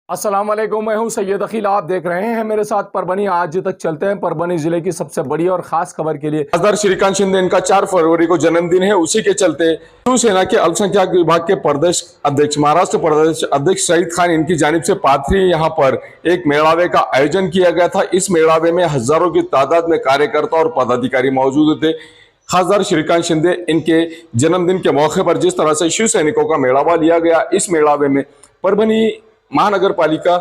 अस्सलाम वालेकुम, मैं हूं सैयद अखिल। आप देख रहे हैं मेरे साथ परभनी। आज तक चलते हैं परभनी जिले की सबसे बड़ी और खास खबर के लिए। खासदार श्रीकांत शिंदे, इनका 4 फरवरी को जन्मदिन है। उसी के चलते शिवसेना के अल्पसंख्यक विभाग के प्रदेश अध्यक्ष, महाराष्ट्र प्रदेश अध्यक्ष शहीद खान, इनकी जानिब से पाथरी यहाँ पर एक मेड़ावे का आयोजन किया गया था। इस मेड़ावे में हजारों की तादाद में कार्यकर्ता और पदाधिकारी मौजूद थे। खासदार श्रीकांत शिंदे, इनके जन्मदिन के मौके पर जिस तरह से शिव सैनिकों का मेड़ावा लिया गया, इस मेड़ावे में परभनी महानगर पालिका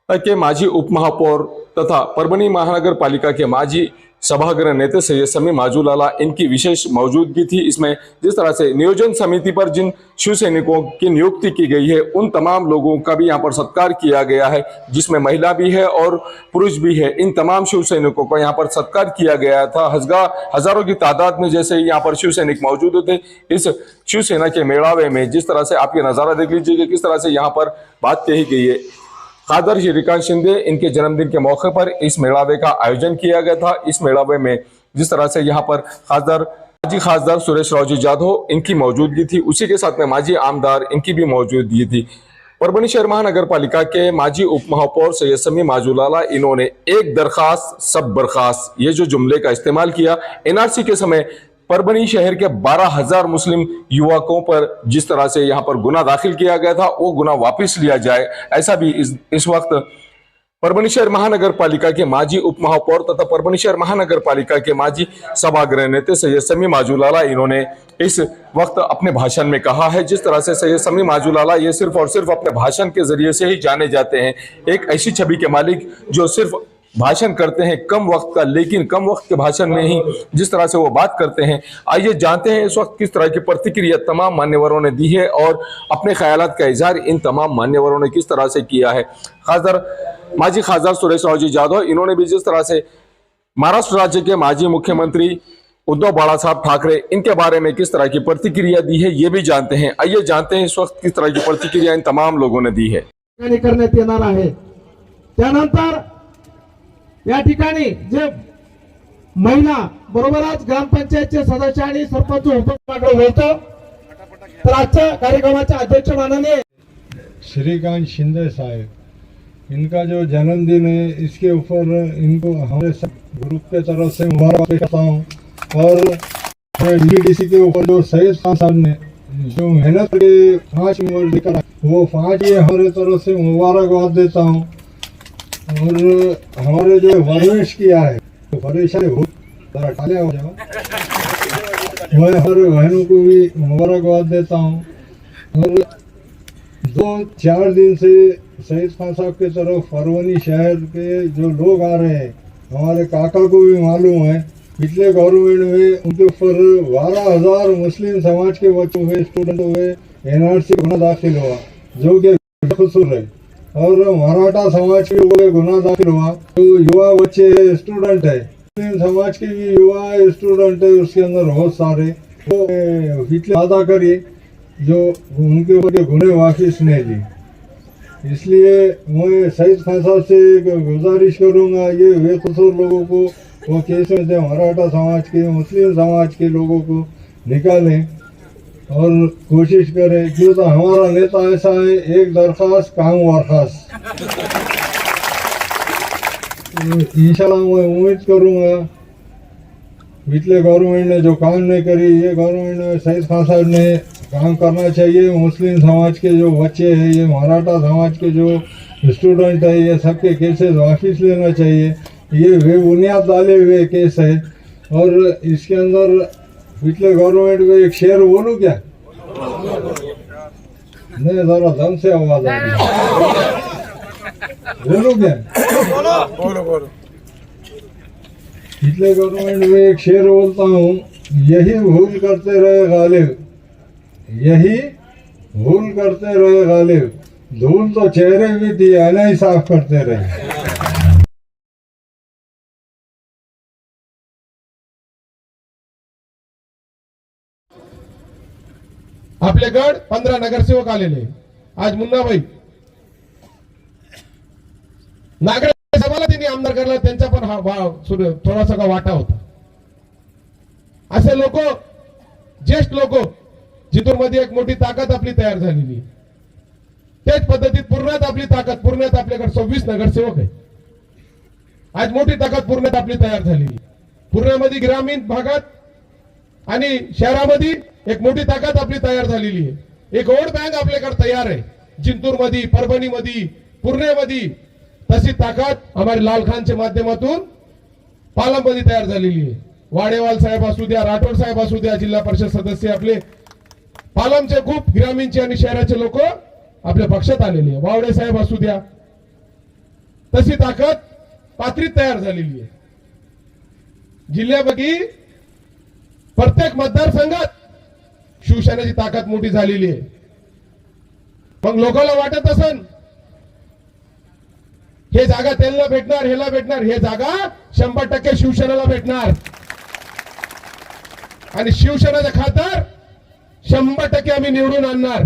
के माजी उप महापौर तथा परभनी महानगर पालिका के माजी सभागृह नेता सैयद समी माजूलाला, इनकी विशेष मौजूदगी थी। इसमें जिस तरह से नियोजन समिति पर जिन शिव सैनिकों की नियुक्ति की गई है, उन तमाम लोगों का भी यहाँ पर सत्कार किया गया है, जिसमें महिला भी है और पुरुष भी है। इन तमाम शिव सैनिकों का यहाँ पर सत्कार किया गया था। हजारों की तादाद में जैसे यहाँ पर शिव सैनिक मौजूद थे। इस शिवसेना के मेड़ावे में जिस तरह से आप ये नजारा देख लीजिए, किस तरह से यहाँ पर बात कही गई है। खासदार श्रीकांत शिंदे, इनके जन्मदिन के मौके पर इस मेड़ावे का आयोजन किया गया था। इस मेड़ावे में जिस तरह से यहाँ पर माजी खासदार सुरेश रावजी जाधव, इनकी मौजूदगी थी। उसी के साथ में माजी आमदार, इनकी भी मौजूदगी थी। परभनी शहर महानगर पालिका के माजी उप महापौर सैयद समी माजूलाला, इन्होंने एक दरखास्त सब बर्खास्त, ये जो जुमले का इस्तेमाल किया। एनआरसी के समय परभनी शहर के 12,000 मुस्लिम युवकों पर जिस तरह से यहां पर गुना दाखिल किया गया था, वो गुना वापस लिया जाए, ऐसा भी इस वक्त परभनी शहर महानगर पालिका के माजी उप महापौर तथा परभनी शहर महानगर पालिका के माजी सभागृह नेता सैयद समी माजूलाला, इन्होंने इस वक्त अपने भाषण में कहा है। जिस तरह से सैयद समी माजूलाला ये सिर्फ और सिर्फ अपने भाषण के जरिए से ही जाने जाते हैं, एक ऐसी छवि के मालिक जो सिर्फ भाषण करते हैं कम वक्त का, लेकिन कम वक्त के भाषण में ही जिस तरह से वो बात करते हैं। आइए जानते हैं इस वक्त किस तरह की प्रतिक्रिया तमाम मान्यवरों ने दी है और अपने ख्यालात का इजहार इन तमाम मान्यवरों ने किस तरह से किया है। माजी खासदार सुरेश रावजी जाधव, इन्होंने भी जिस तरह से महाराष्ट्र राज्य के माजी मुख्यमंत्री उद्धव बाला साहब ठाकरे, इनके बारे में किस तरह की प्रतिक्रिया दी है, ये भी जानते हैं। आइए जानते हैं इस वक्त किस तरह की प्रतिक्रिया इन तमाम लोगों ने दी है। करण्यात येणार आहे। त्यानंतर या ठिकाणी जे महिला बरोबरच ग्रामपंचायतचे सदस्य आणि सरपंच उपप्रमुख होतो, तर आजच्या कार्यक्रमाचे अध्यक्ष माननीय श्रीकांत शिंदे साहब, इनका जो जन्मदिन है, इसके ऊपर इनको हमारे सब ग्रुप के तरफ से मुबारक करता हूँ। और डीडीसी के ऊपर जो सैयद खान साहब ने जो मेहनत के 5 अवार्ड लेकर, वो 5 ये हमारे तरफ से मुबारकबाद देता हूँ। और हमारे जो वर्मेश किया है, तो परेशानी बहुत जरा टाले हो जाओ, मैं हमारे बहनों को भी मुबारकबाद देता हूँ। और 2-4 दिन से सैयद खान साहब के तरफ परभनी शहर के जो लोग आ रहे हैं, हमारे काका को भी मालूम है, पिछले गवर्नमेंट में उनके ऊपर 12,000 मुस्लिम समाज के बच्चों हुए, स्टूडेंट हुए, एनआरसी गुना दाखिल हुआ, जो कि कसूर है। और मराठा समाज के ऊपर गुना दाखिल हुआ, जो युवा बच्चे स्टूडेंट है, मुस्लिम समाज के भी युवा स्टूडेंट है, उसके अंदर बहुत सारे वो पिछले वादा करिए जो उनके ऊपर गुने वापिस नहीं ली। इसलिए मैं सैयद खान साहब से गुजारिश करूंगा, ये बेकसूर लोगों को वो केस में से मराठा समाज के, मुस्लिम समाज के लोगों को निकालें और कोशिश करें। क्यों तो हमारा नेता ऐसा है, एक दरखास्त काम बर्खास्त। इंशाल्लाह मैं उम्मीद करूंगा, पिछले गवर्नमेंट ने जो काम नहीं करी, ये गवर्नमेंट में सैयद खान साहब ने काम करना चाहिए। मुस्लिम समाज के जो बच्चे हैं, ये मराठा समाज के जो स्टूडेंट है, ये सबके केसेस वापस लेना चाहिए। ये बेबुनियाद डाले हुए केस है। और इसके अंदर पिछले गवर्नमेंट में एक शेर बोलूं क्या? नहीं, जरा दम से आवाज आ रही, बोलूं क्या? बोलो। पिछले गवर्नमेंट में एक शेर बोलता हूँ, यही भूल करते रहे गालिब, यही भूल करते रहे गालिब, धूल तो चेहरे भी थी, आना ही साफ करते रहे। आपले गड 15 नगरसेवक आलेले। आज मुन्नाबाई नागरे साहेबाला त्यांनी आमदार करला, त्यांचा पण थोडासा का वाटा होता। असे लोक, ज्येष्ठ लोक, जिथून मध्ये एक मोठी ताकद आपली तयार झालेली। तेच पद्धतीत पूर्णात आपली ताकद, पूर्णात आपल्याकडे 26 नगरसेवक आहे. आज मोठी ताकद पूर्णात आपली तयार झालेली. पूर्णामध्ये ग्रामीण भागात आणि शहरामध्ये एक मोठी ताकद आपली तयार झालेली आहे. एक वोट बँक आपल्याकडे तयार आहे. जिंतूर मध्ये, परभणी मध्ये, पुण्यामध्ये तशी ताकद हमारे लाल खानच्या माध्यमातून पालममध्ये तयार झालेली आहे. वाडेवाल साहेब असू द्या, राठोड साहेब असू द्या, जिल्हा परिषद सदस्य आपले पालमचे खूप ग्रामीणचे आणि शहराचे लोक आपल्या पक्षात आलेले आहे. वावडे साहेब असू द्या, तशी ताकद पात्रीत तयार झालेली आहे. जिल्ह्यापैकी प्रत्येक मतदारसंघात शिवसेनेची ताकद मोठी झालेली आहे. मग लोकांना वाटत असन हे जागा त्यांना भेटणार, ह्याला भेटणार, हे जागा 100% शिवसेनेला भेटणार आणि शिवसेनेचा खासदार 100% आम्ही निवडून आणणार.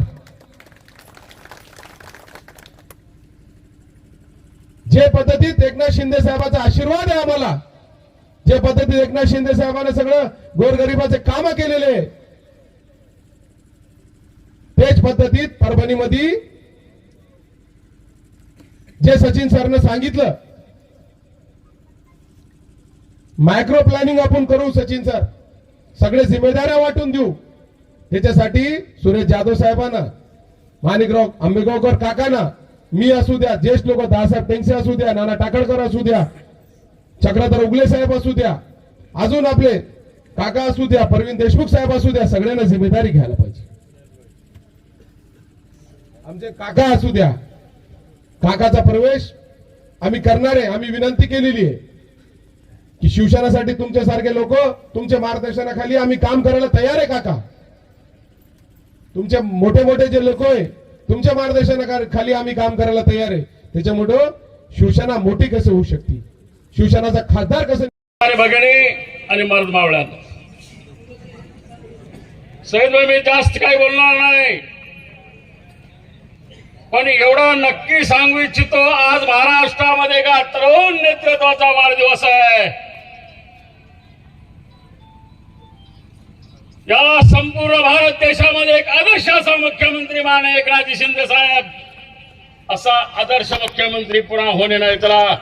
जे पद्धतीत एकनाथ शिंदे साहेबांचा आशीर्वाद आहे आम्हाला, जे पद्धतीत एकनाथ शिंदे साहेबांनी सगळं गोरगरिबाचे काम केलेले, तेच पद्धतीत परभणीमध्ये जे सचिन सरने सांगितलं, मायक्रो प्लॅनिंग आपण करू. सचिन सर सगळे जिम्मेदाऱ्या वाटून देऊ. त्याच्यासाठी सुरेश जाधव साहेबांना, माणिकराव आंबेगावकर काकांना, मी असू द्या, ज्येष्ठ लोक दासाहेब टेंगसे असू द्या, नाना टाकळकर असू द्या, चक्रधर उगले साहेब असू द्या, अजून आपले काका असू द्या, प्रवीण देशमुख साहेब असू द्या, सगळ्यांना जिम्मेदारी घ्यायला पाहिजे. आमचे काका असू द्या, काकाचा प्रवेश आम्ही करणार आहे. आम्ही विनंती केलेली आहे की शिवसेनेसाठी तुमच्यासारखे लोक तुमच्या मार्गदर्शनाखाली आम्ही काम करायला तयार आहे. काका तुमचे मोठे मोठे जे लोक आहे तुमच्या मार्गदर्शनाखाली आम्ही काम करायला तयार आहे. त्याच्यामुळे शिवसेना मोठी कसं होऊ शकते, शिवसेनाचा खासदार कसं. भगिनी आणि मर्द मावळ्यांना सैद भाई, मी जास्त काही बोलणार नाही, पण एवढं नक्की सांगू इच्छितो, आज महाराष्ट्रामध्ये का तरुण नेतृत्वाचा वाढदिवस आहे. याला संपूर्ण भारत देशामध्ये एक आदर्श असा मुख्यमंत्री माने एकनाथ शिंदे साहेब, असा आदर्श मुख्यमंत्री पुन्हा होणे नाही, त्याला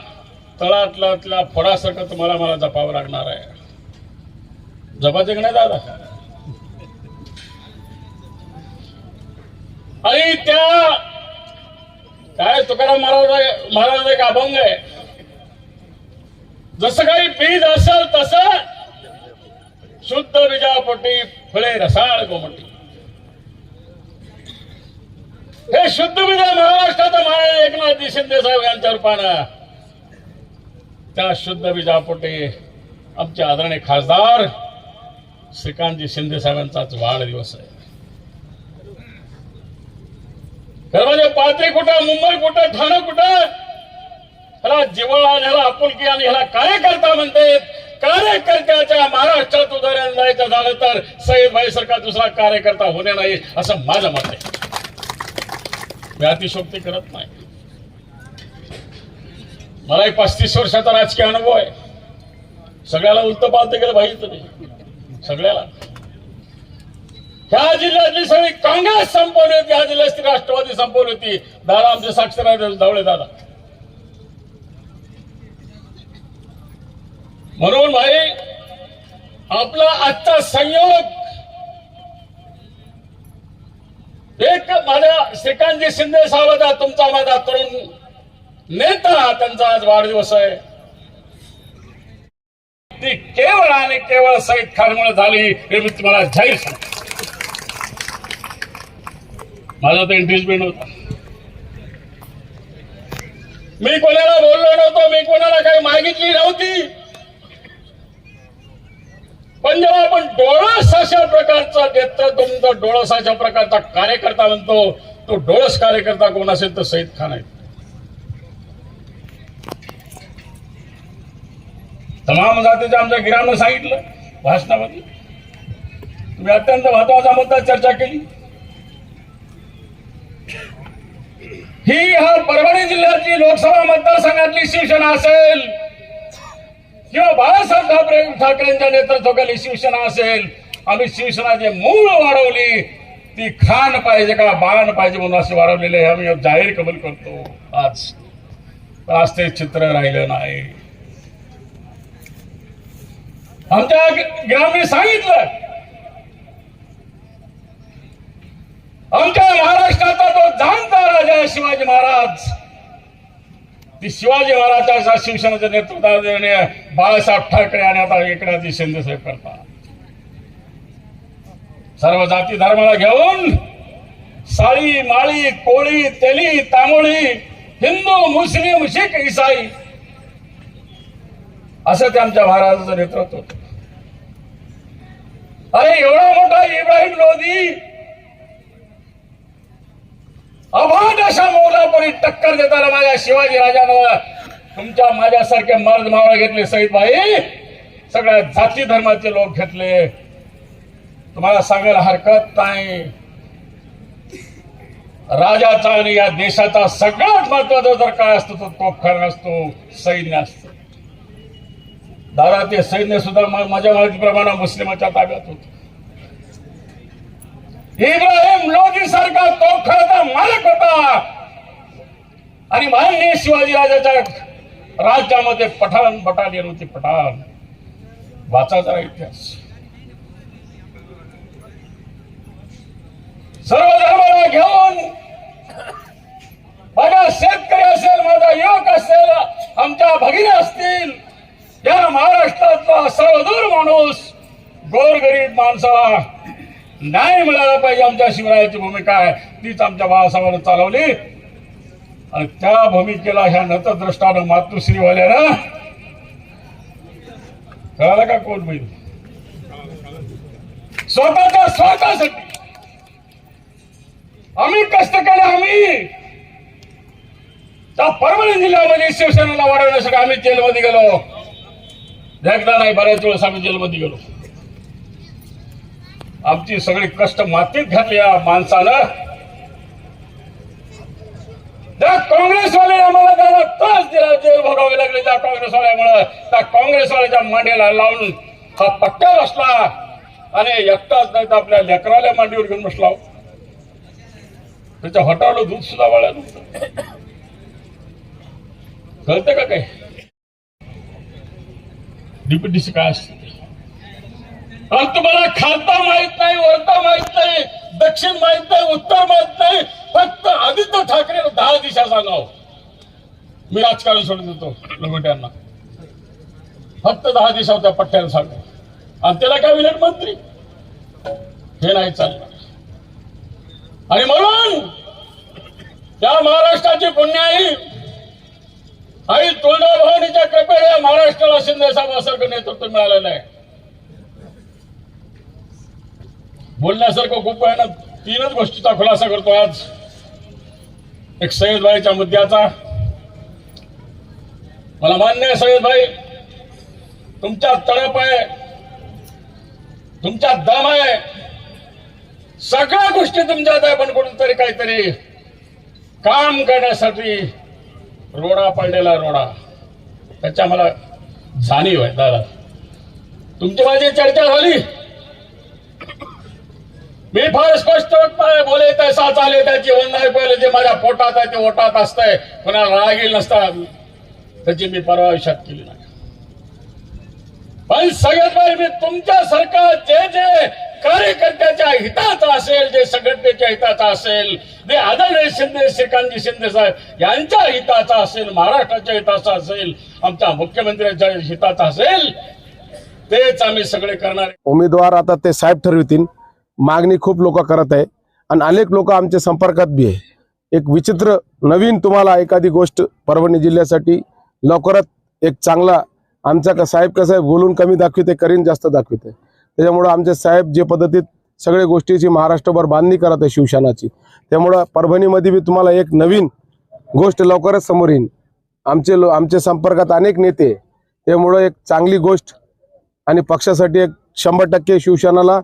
तळातला फोडासारखं तुम्हाला मला जपावं लागणार आहे. जपायचं की नाही दादा? आणि त्या काय तुकाराम महाराज एक अभंग आहे, जसं काही बीज असेल तसं शुद्ध बीजापोटी फळे रसाळ गोमटी. हे शुद्ध बीज महाराष्ट्राचा माय एकनाथ शिंदे साहेब यांच्या रूपानं, त्या शुद्ध बीजापोटी आमचे आदरणीय खासदार श्रीकांतजी शिंदे साहेबांचाच वाढदिवस आहे. म्हणजे पात्री कुठं, मुंबई कुठं, ठाणे कुठं, ह्याला जिव्हाळा, ह्याला आपुलकी आणि ह्याला कार्यकर्ता म्हणते. कार्यकर्त्याच्या महाराष्ट्रात उदाहरण जायचं झालं तर सईद भाई सारखा दुसरा कार्यकर्ता होणे नाही, असं माझं मत आहे. मी अतिशोक्ती करत नाही. मलाही 35 वर्षाचा राजकीय अनुभव आहे. सगळ्याला उलट पालत गेलं पाहिजे तुम्ही, सगळ्याला. ह्या जिल्ह्यातली सगळी काँग्रेस संपवली होती, ह्या जिल्ह्यातली राष्ट्रवादी संपवली होती. दादा आमचे साक्षर धावळे दादा. म्हणून भाई आपला आजचा संयोग, एक माझ्या श्रीकांतजी शिंदे साहेबांचा, तुमचा माझा तरुण नेता, त्यांचा आज वाढदिवस आहे. ती केवळ आणि केवळ सईद खानमुळे झाली हे मी तुम्हाला जाहीर सांगतो. माझा तर इंटरेस्टमेंट होता. मी कोणाला बोललो नव्हतो, मी कोणाला काही मागितली नव्हती, पण जेव्हा आपण डोळस अशा प्रकारचा नेतृत्व, तुमचा डोळस अशा प्रकारचा कार्यकर्ता म्हणतो, तो डोळस कार्यकर्ता कोण असेल तर सईद खान आहे. तमाम जातीचे आमच्या गिरानं सांगितलं भाषणामध्ये. तुम्ही अत्यंत महत्वाचा मुद्दा चर्चा केली. ही हा परभणी जिल्ह्याची लोकसभा मतदारसंघातली शिवसेना असेल किंवा बाळासाहेब ठाकरेंच्या नेतृत्वाखाली शिवसेना असेल, आम्ही शिवसेना जे मूळ वाढवली ती खान पाहिजे का बाण पाहिजे म्हणून असे वाढवलेले आम्ही जाहीर कबूल करतो. आज ते चित्र राहिलं नाही. आमच्या ग्रामीण सांगितलं, आमच्या महाराष्ट्राचा तो जाणता राजा शिवाजी महाराज, ती शिवाजी महाराजांच्या शिवसेनेच्या नेतृत्वाने बाळासाहेब ठाकरे आणि आता एकनाथ शिंदे साहेब करतात. सर्व जाती धर्माला घेऊन साळी माळी कोळी तेली तांबोळी हिंदू मुस्लिम शीख ईसाई असं ते आमच्या महाराजांचं नेतृत्व होतं. अरे एवढा मोठा इब्राहिम लोधी अभाट अशा मौलापरी टक्कर देताना माझ्या शिवाजी राजानं तुमच्या माझ्यासारखे मर्द मावळे घेतले. सईद भाई सगळ्या जाती धर्माचे लोक घेतले. तुम्हाला सांगायला हरकत नाही, राजाचा आणि या देशाचा सगळ्यात महत्वाचा जर काय असतो तो तोफखाना असतो, सैन्य असतं. दादा ते सैन्य सुद्धा माझ्या माहितीप्रमाणे मुस्लिमाच्या ताब्यात होत. इब्राहिम लोधी सारखा तोफखानाचा मालक होता आणि माननीय शिवाजी राजाच्या राज्यामध्ये पठाण बटालियन होती. पठाण वाचा जरा इतिहास. सर्व धर्माला घेऊन माझा शेतकरी असेल, माझा युवक असेल, आमच्या भगिनी असतील, या महाराष्ट्रातला सर्वदूर माणूस गोरगरीब माणसाला न्याय मिळाला पाहिजे. आमच्या शिवरायाची भूमिका आहे तीच आमच्या बाळासाहेबांनी चालवली आणि त्या भूमिकेला ह्या नतद्रष्टानं मातुश्रीवाल्यानं कळालं का कोण होईल स्वतःसाठी आम्ही कष्ट केले. आम्ही त्या परभणी जिल्ह्यामध्ये शिवसेनेला वाढवण्यासाठी आम्ही जेलमध्ये गेलो. एकदा नाही बऱ्याच वेळेस आम्ही जेलमध्ये गेलो. आमची सगळी कष्ट मातीत घातली या माणसानं. त्या काँग्रेसवाले आम्हाला त्याला त्रास दिला, जेल भोगावे लागले त्या काँग्रेसवाल्यामुळे. त्या काँग्रेसवाल्याच्या मांडीला लावून हा पट्ट्या बसला आणि एकटाच नाही तर आपल्या लेकराला मांडीवर घेऊन बसला. त्याच्या हॉटावलं दूध सुद्धा वाळलं नव्हतं. कळतं का काय डीपीडीसी काय असते? आणि तुम्हाला खाता माहित नाही, वरता माहित नाही, दक्षिण माहित नाही, उत्तर माहित नाही. फक्त आदित्य ठाकरे 10 दिशा सांगाव. मी राजकारण सोडून देतो लंगोट्यांना. फक्त 10 दिशा होत्या पट्ट्याला सांगाव आणि त्याला काय विलट मंत्री हे नाही चालणार. आणि म्हणून त्या महाराष्ट्राची पुण्याई आई तुळजाभवानीच्या कृपेने या महाराष्ट्राला शिंदे साहेबांसारखं नेतृत्व मिळालेलं आहे. बोलण्यासारखं खूप आहे ना. 3च गोष्टीचा खुलासा करतो आज. एक सय्यद भाईच्या मुद्द्याचा. मला मान्य आहे सय्यद भाई, तुमच्या तडप आहे, तुमच्या दम आहे, सगळ्या गोष्टी तुमच्यात आहे, पण कुठेतरी काहीतरी काम करण्यासाठी रोडा पडलेला रोडा त्याच्या मला जाणीव आहे. दादा तुमची माझी चर्चा झाली, मी फार स्पष्ट आहे. बोले तैसा चाले त्या जीवन नाही पहिले जे माझ्या पोटात आहे ते ओटात असतंय. कोणाला राग येईल नसता त्याची मी परवा आयुष्यात केली नाही. पण सगळ्यात भाई मी तुमच्यासारखं जे जे कार्यकर्त्याच्या हिताचा असेल, जे संघटनेच्या हिताचा असेल, जे आदरणीय शिंदे श्रीकांतजी शिंदे साहेब यांच्या हिताचा असेल, महाराष्ट्राच्या हिताचा असेल, आमच्या मुख्यमंत्र्यांच्या हिताचा असेल, तेच आम्ही सगळे करणार. उमेदवार आता ते साहेब ठरवितील. मागणी खूप लोक करत आहे आणि अनेक लोक आमच्या संपर्कात बी आहे. एक विचित्र नवीन तुम्हाला एखादी गोष्ट परभणी जिल्ह्यासाठी लवकरात एक चांगला आमचा का साहेब कसं आहे बोलून कमी दाखविते, करीन जास्त दाखविते. त्याच्यामुळं आमचे साहेब जे पद्धतीत सगळ्या गोष्टीची महाराष्ट्रभर बांधणी करत आहे शिवसेनाची, त्यामुळं परभणीमध्ये बी तुम्हाला एक नवीन गोष्ट लवकरच समोर येईल. आमचे संपर्कात अनेक नेते, त्यामुळं एक चांगली गोष्ट आणि पक्षासाठी एक 100% शिवसेनाला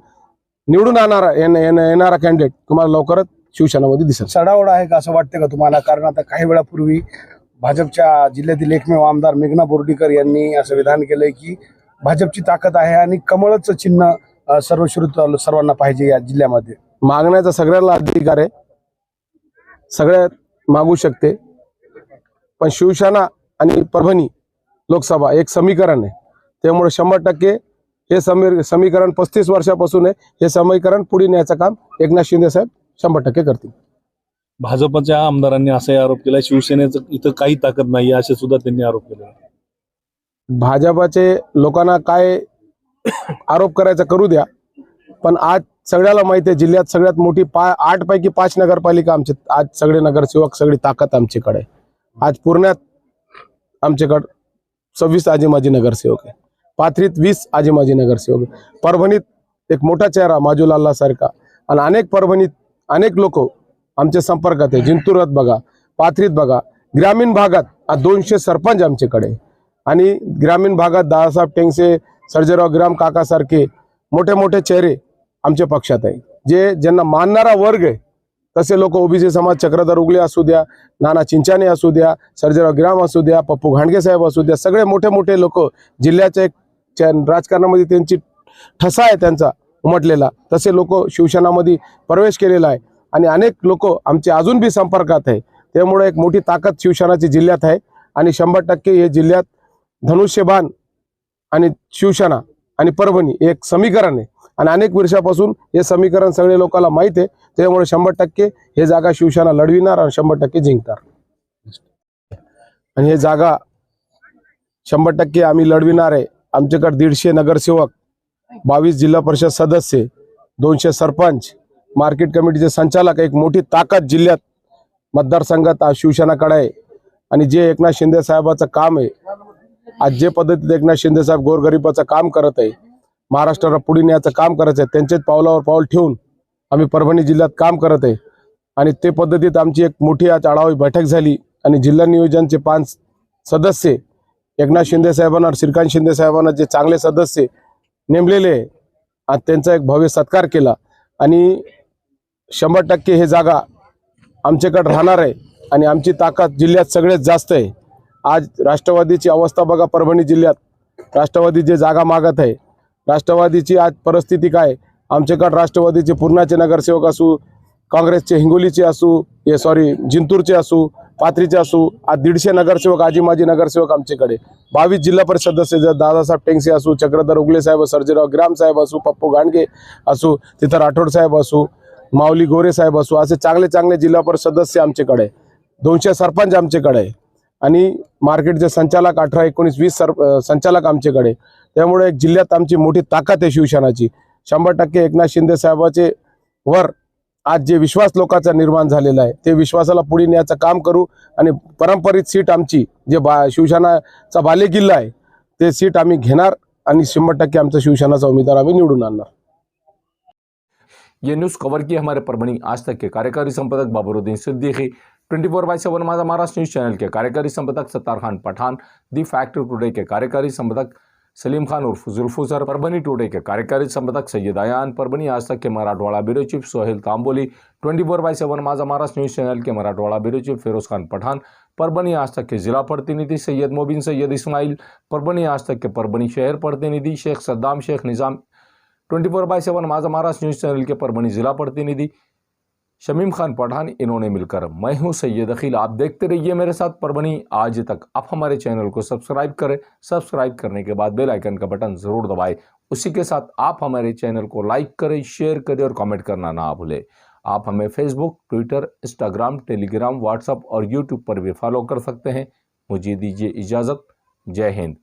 निवडून येणारा कॅन्डिडेट तुम्हाला लवकरच शिवसेनामध्ये दिसेल. चढाओढ आहे का असं वाटतं का तुम्हाला? कारण आता काही वेळापूर्वी भाजपच्या जिल्ह्यातील एकमेव आमदार मेघना बोर्डीकर यांनी असं विधान केलंय की भाजपची ताकद आहे आणि कमळच चिन्ह सर्वांना पाहिजे या जिल्ह्यामध्ये. मागण्याचा सगळ्याला अधिकार आहे, सगळ्यात मागू शकते, पण शिवसेना आणि परभणी लोकसभा एक समीकरण आहे. त्यामुळे 100% हे समीकरण 35 वर्षापासून आहे. हे समीकरण पुढे न्यायचं काम एकनाथ शिंदे साहेब 100% करतील. भाजपच्या आमदारांनी असाही आरोप केला, शिवसेनेचं इथं काही ताकद नाही असे सुद्धा त्यांनी आरोप केले. भाजपाचे लोकांना काय आरोप करायचा करू द्या, पण आज सगळ्याला माहिती आहे जिल्ह्यात सगळ्यात मोठी 8 पैकी 5 नगरपालिका आमचे, आज सगळे नगरसेवक, सगळी ताकद आमच्याकडे आहे. आज पुण्यात आमच्याकडे 26 आजी माजी नगरसेवक आहे, पाथरीत 20 आजी माजी नगरसेवक आहे, परभणीत एक मोठा चेहरा माजूलाल्ला सारखा, आणि अनेक परभणीत अनेक लोक आमच्या संपर्कात आहे. जिंतुरात बघा, पाथरीत बघा, ग्रामीण भागात आज 200 सरपंच आमच्याकडे आहे. आणि ग्रामीण भागात दादासाहेब टेंगसे, सर्जेराव गिराम काका सारखे मोठे मोठे चेहरे आमच्या पक्षात आहे. ज्यांना मानणारा वर्ग आहे तसे लोक ओबीसी समाज, चक्रधर उगले असू द्या, नाना चिंचाने असू द्या, सर्जेराव गिराम असू द्या, पप्पू घाणगे साहेब असू द्या, सगळे मोठे मोठे लोक जिल्ह्याच्या एक राजकारणामध्ये त्यांची ठसा आहे त्यांचा उमटलेला, तसे लोक शिवसेनामध्ये प्रवेश केलेला आहे. आणि अनेक लोक आमचे अजून बी संपर्कात आहे. त्यामुळे एक मोठी ताकद शिवसेनाची जिल्ह्यात आहे. आणि 100% हे जिल्ह्यात धनुष्यबाण आणि शिवसेना आणि परभणी एक समीकरण आहे. आणि अनेक वर्षापासून हे समीकरण सगळे लोकांना माहिती आहे. त्यामुळे 100% हे जागा शिवसेना लढविणार आणि 100% जिंकणार. आणि हे जागा 100% आम्ही लढविणार आहे. आमच्याकडे 150 नगरसेवक, 22 जिल्हा परिषद सदस्य, 200 सरपंच, मार्केट कमिटीचे संचालक, एक मोठी ताकद जिल्ह्यात मतदारसंघात आज शिवसेनाकडे आहे. आणि जे एकनाथ शिंदे साहेबाचं काम आहे, आज जे पद्धतीत एकनाथ शिंदे साहेब गोरगरिबाचं काम करत आहे, महाराष्ट्राला पुढे न्यायचं काम करायचं आहे, त्यांचेच पावलावर पाऊल ठेवून आम्ही परभणी जिल्ह्यात काम करत आहे. आणि ते पद्धतीत आमची एक मोठी आज आढावा बैठक झाली. आणि जिल्हा नियोजनचे 5 सदस्य एकनाथ शिंदे साहेबांना, श्रीकांत शिंदे साहेबांना जे चांगले सदस्य नेमलेले आहे, आज त्यांचा एक भव्य सत्कार केला. आणि 100% हे जागा आमच्याकडे राहणार आहे. आणि आमची ताकद जिल्ह्यात सगळ्यात जास्त आहे. आज राष्ट्रवादीची अवस्था बघा, परभणी जिल्ह्यात राष्ट्रवादी जे जागा मागत आहे, राष्ट्रवादीची आज परिस्थिती काय. आमच्याकडे राष्ट्रवादीचे पूर्णाचे नगरसेवक असू, काँग्रेसचे हिंगोलीचे असू, जिंतूरचे असू, पाथरीचे असू, आज 150 नगरसेवक, आजी माजी नगरसेवक आमच्याकडे, 22 जिल्हा परिषद सदस्य, जर दादासाहेब टेंगसे असू, चक्रधर उगले साहेब, सर्जेराव गिराम साहेब असू, पप्पू गांडगे असू, तिथं राठोड साहेब असू, माऊली गोरे साहेब असू, असे चांगले चांगले जिल्हा परिषद सदस्य आमच्याकडे, 200 सरपंच आमच्याकडे आहे. आणि मार्केटचे संचालक 18, 19, 20 संचालक आमच्याकडे. त्यामुळे एक जिल्ह्यात आमची मोठी ताकद आहे शिवसेनाची. 100% एकनाथ शिंदे साहेबाचे वर आज जे विश्वास लोकांचा निर्माण झालेला आहे, ते विश्वासाला पुढे न्यायचं काम करू. आणि परंपरित सीट आमची जे शिवसेनाचा बालेकिल्ला आहे, ते सीट आम्ही घेणार. आणि 100% आमचा शिवसेनाचा उमेदवार आम्ही निवडून आणणार. ये न्यूज़ कवर की हमारे परभणी आज तक के कार्यकारी संपादक बाबरुद्दीन सिद्दीकी, 24/7 माझा महाराष्ट्र न्यूज़ चैनल के कार्यकारी संपादक Sattar Khan Pathan, The Fact Today के कार्यकारी संपादक सलीम खान उर्फ जुल्फुसर, परभणी टुडे के कार्यकारी संपादक सैयद आयान, परभणी आज तक के मराठवाड़ा ब्यूरो चीफ सोहेल तांबोली, 24/7 माझा महाराष्ट्र न्यूज़ चैनल के मराठवाड़ा ब्यूरो चीफ फिरोज खान पठान, परभणी आज तक के जिला प्रतिनिधि सैयद मोबिन सैयद इस्माइल, परभणी आज तक के परभणी शहर प्रतिनिधि शेख सद्दाम शेख निज़ाम, 24/7 माझा महाराष्ट्र न्यूज़ चैनल के परभणी जिला प्रतिनिधि शमीम खान पठान, इन्होंने मिलकर मैं हूं सैयद अखिल। आप देखते रहिए मेरे साथ परभणी आज तक। आप हमारे चैनल को सब्सक्राइब करें, सब्सक्राइब करने के बाद बेल आइकन का बटन ज़रूर दबाएं। उसी के साथ आप हमारे चैनल को लाइक करें, शेयर करें और कमेंट करना ना भूलें। आप हमें Facebook, Twitter, Instagram, Telegram, WhatsApp और यूट्यूब पर भी फॉलो कर सकते हैं। मुझे दीजिए इजाज़त। जय हिंद।